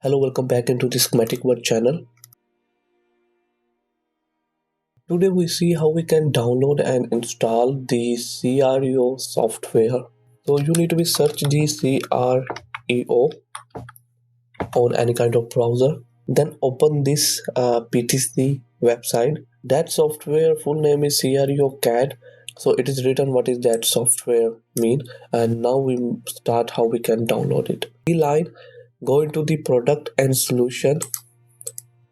Hello, welcome back into the Schematic Word channel. Today we see how we can download and install the CREO software. So you need to be search the CREO on any kind of browser. Then open this PTC website. That software full name is CREO CAD. So it is written what is that software mean, and now we start how we can download it. The line, go into the product and solution.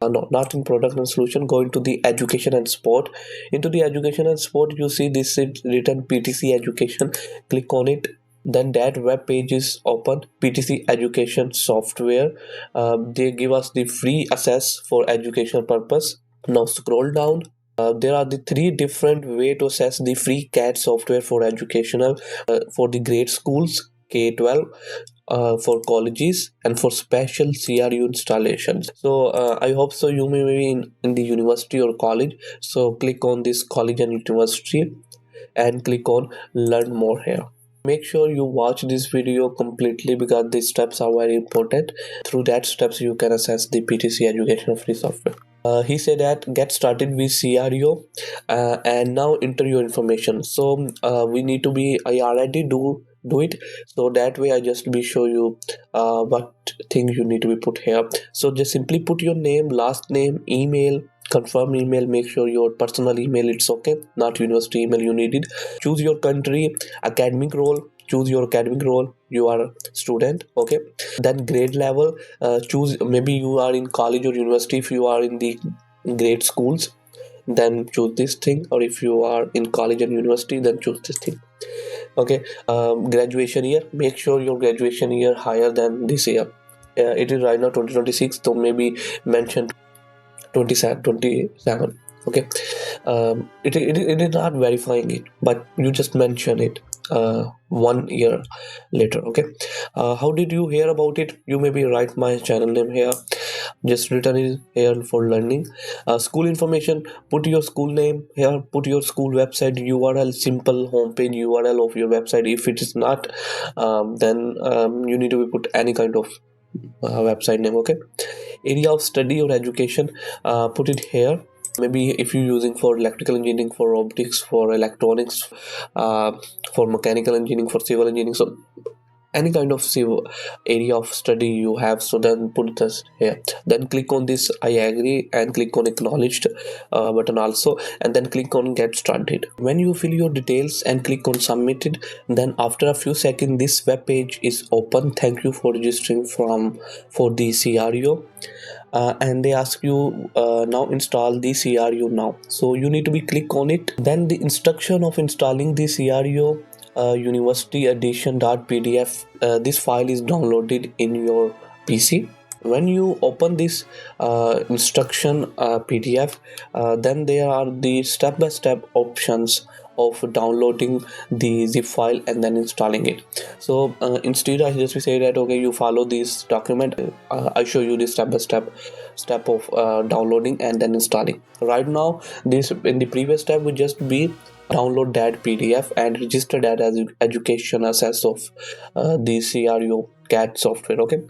No, not in product and solution. Go into the education and sport. Into the education and sport, you see this is written PTC education. Click on it. Then that web page is open. PTC education software. They give us the free access for educational purpose. Now scroll down. There are the three different way to access the free CAD software for educational, for the grade schools, K-12, for colleges, and for special CRU installations. So I hope so you may be in the university or college. So click on this college and university and click on learn more here. Make sure you watch this video completely because these steps are very important. Through that steps you can access the PTC educational free software. He said that get started with CREO and now enter your information. So we need to be, I already do it, so that way I just be show you what things you need to be put here. So just simply put your name, last name, email, confirm email, make sure your personal email it's okay, not university email you need it. Choose your country, academic role, choose your academic role, you are a student, okay. Then grade level, choose, maybe you are in college or university. If you are in the grade schools, then choose this thing, or if you are in college and university, then choose this thing, okay. Graduation year, make sure your graduation year higher than this year. It is right now 2026, so maybe mention 27, okay. It is not verifying it, but you just mention it 1 year later, okay. How did you hear about it? You maybe write my channel name here, just written it here for learning. School information, put your school name here, put your school website URL, simple homepage URL of your website. If it is not, then you need to put any kind of website name, okay. Area of study or education, put it here. Maybe if you're using for electrical engineering, for robotics, for electronics, for mechanical engineering, for civil engineering, so any kind of civil area of study you have, so then put this here. Then click on this I agree and click on acknowledged button also, and then click on get started. When you fill your details and click on submitted, then after a few seconds this web page is open. Thank you for registering for the CREO. And they ask you now install the CREO now, so you need to be click on it. Then the instruction of installing the CREO university-edition.pdf, this file is downloaded in your PC. When you open this instruction PDF, then there are the step-by-step options of downloading the zip file and then installing it. So instead I just say that okay, you follow this document, I show you this step-by-step step of downloading and then installing. Right now, this in the previous step would just be download that PDF and register that as education access of the CREO CAD software, okay.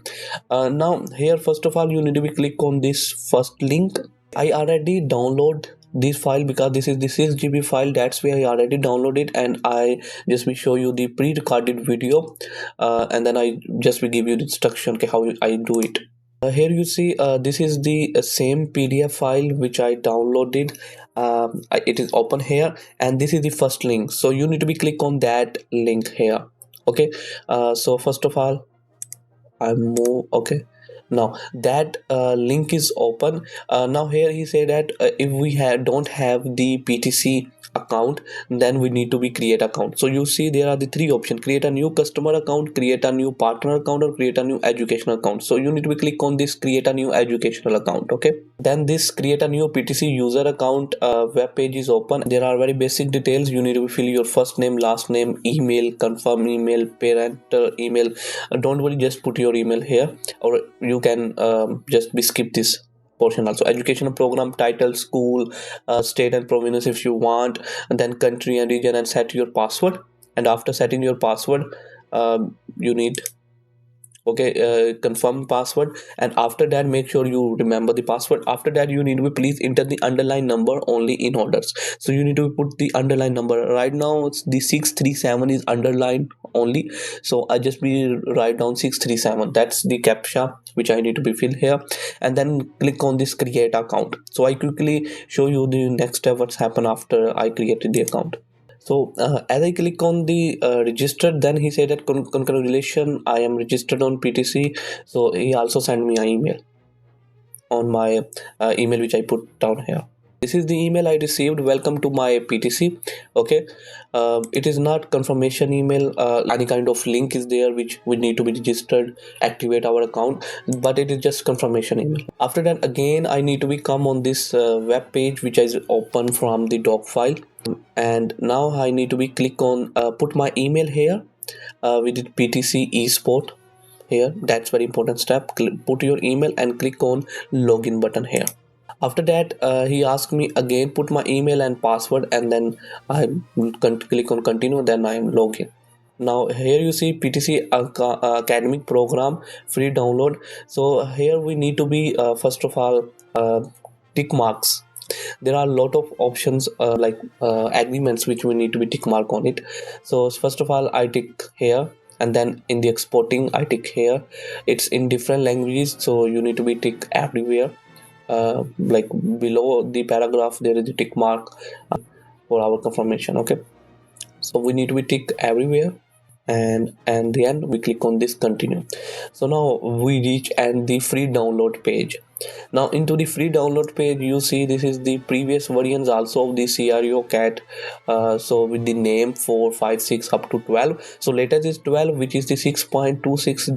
Now here first of all you need to be click on this first link. I already download this file because this is the 6 GB file, that's why I already downloaded, and I just will show you the pre-recorded video and then I just will give you the instruction okay, how I do it. Here you see this is the same PDF file which I downloaded. It is open here, and this is the first link, so you need to be click on that link here, okay. So first of all I move, okay. Now that link is open. Now here he said that if we don't have the PTC account, then we need to be create account. So you see there are the three options: create a new customer account, create a new partner account, or create a new educational account. So you need to be click on this create a new educational account, okay. Then this create a new PTC user account web page is open. There are very basic details. You need to fill your first name, last name, email, confirm email, parental email. Don't worry, just put your email here, or you can just be skip this portion also. Educational program title, school, state and province if you want, and then country and region, and set your password. And after setting your password, you need okay, confirm password, and after that make sure you remember the password. After that you need to please enter the underline number only in orders. So you need to put the underline number. Right now it's the 637 is underlined only, so I just be write down 637. That's the captcha which I need to be filled here, and then click on this create account. So I quickly show you the next step what's happened after I created the account. So as I click on the registered, then he said that congratulations, I am registered on PTC. So he also sent me an email on my email which I put down here. This is the email I received. Welcome to my PTC. Okay, it is not confirmation email. Any kind of link is there which we need to be registered, activate our account, but it is just confirmation email. After that, again I need to be come on this web page which is open from the doc file, and now I need to be click on put my email here. We did PTC eSport here. That's very important step. Put your email and click on login button here. After that he asked me again put my email and password, and then I click on continue, then I am login. Now here you see PTC academic program free download. So here we need to be first of all tick marks. There are a lot of options like agreements which we need to be tick mark on it. So first of all I tick here, and then in the exporting I tick here. It's in different languages, so you need to be tick everywhere. Like below the paragraph there is a tick mark for our confirmation. Okay, so we need to be tick everywhere, and then we click on this continue. So now we reach and the free download page. Now into the free download page you see this is the previous variants also of the CREO CAD, so with the name 4, 5, 6 up to 12. So latest is 12, which is the 6.26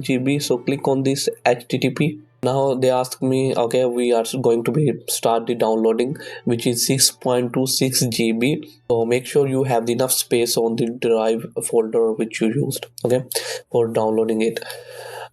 GB. So click on this HTTP. Now they ask me, okay, we are going to be start the downloading, which is 6.26 GB. So make sure you have enough space on the drive folder which you used, okay, for downloading it.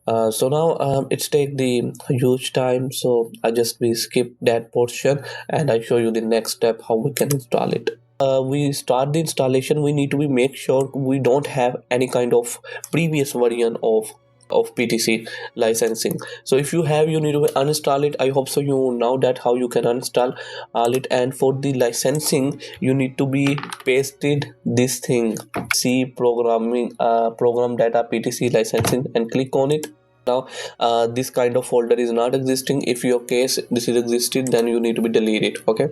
So now it's take the huge time, so I just we skip that portion and I show you the next step how we can install it. We start the installation. We need to be make sure we don't have any kind of previous version of PTC licensing. So if you have, you need to uninstall it. I hope so you know that how you can uninstall all it. And for the licensing you need to be pasted this thing, C programming program data PTC licensing, and click on it. Now this kind of folder is not existing. If your case this is existed, then you need to be delete it. Okay,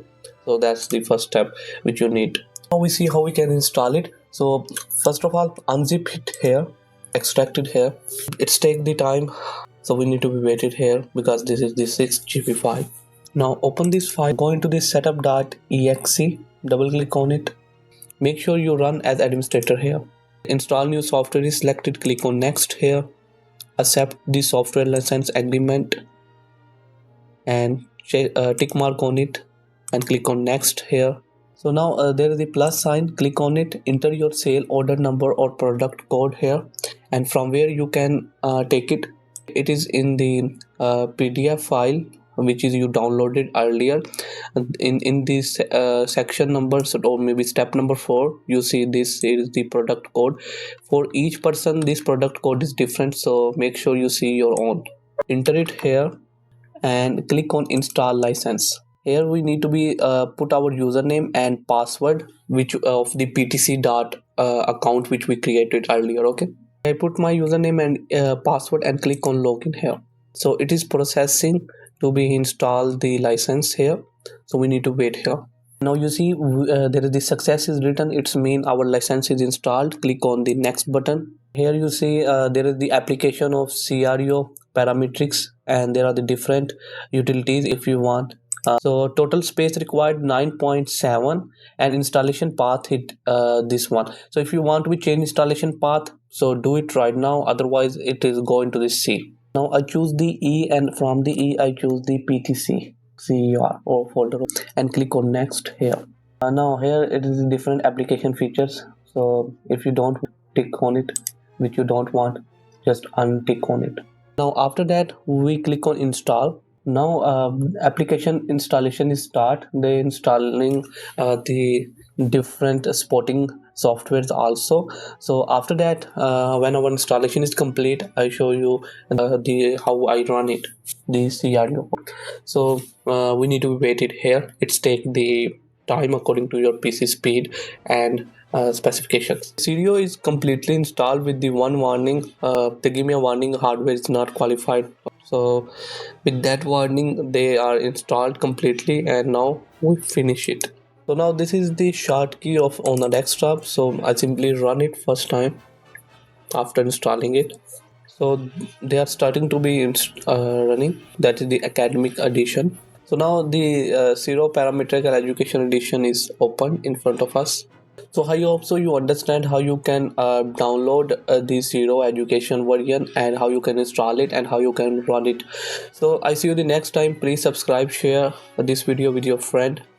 so that's the first step which you need. Now we see how we can install it. So first of all unzip it here, extract it here. It's take the time, so we need to be waited here because this is the 6 GB file. Now open this file, go into this setup.exe, double click on it. Make sure you run as administrator here. Install new software is selected, click on next here. Accept the software license agreement and tick mark on it and click on next here. So now there is the plus sign, click on it, enter your sale order number or product code here, and from where you can take it. It is in the PDF file which is you downloaded earlier. In this section numbers or maybe step number 4, you see this is the product code. For each person this product code is different, so make sure you see your own. Enter it here and click on install license. Here we need to be put our username and password which of the PTC dot account which we created earlier. Okay, I put my username and password and click on login here. So it is processing to be installed the license here, so we need to wait here. Now you see there is the success is written. It's mean our license is installed. Click on the next button. Here you see there is the application of Creo Parametrics, and there are the different utilities if you want. So total space required 9.7 and installation path hit this one. So if you want to change installation path, so do it right now, otherwise it is going to the C. Now I choose the E, and from the E I choose the PTC CER or folder and click on next here. Now here it is different application features, so if you don't tick on it which you don't want, just untick on it. Now after that we click on install. Now application installation is start. They installing the different spotting softwares also. So after that, when our installation is complete, I show you the how I run it, the CREO. So we need to wait it here. It's take the time according to your PC speed and specifications. CREO is completely installed with the one warning. They give me a warning: hardware is not qualified. So with that warning, they are installed completely, and now we finish it. So now this is the short key of on the desktop. So I simply run it first time after installing it. So they are starting to be running. That is the academic edition. So now the Creo Parametric Education edition is open in front of us. So I hope so you understand how you can download the Creo education version and how you can install it and how you can run it. So I see you the next time. Please subscribe, share this video with your friend.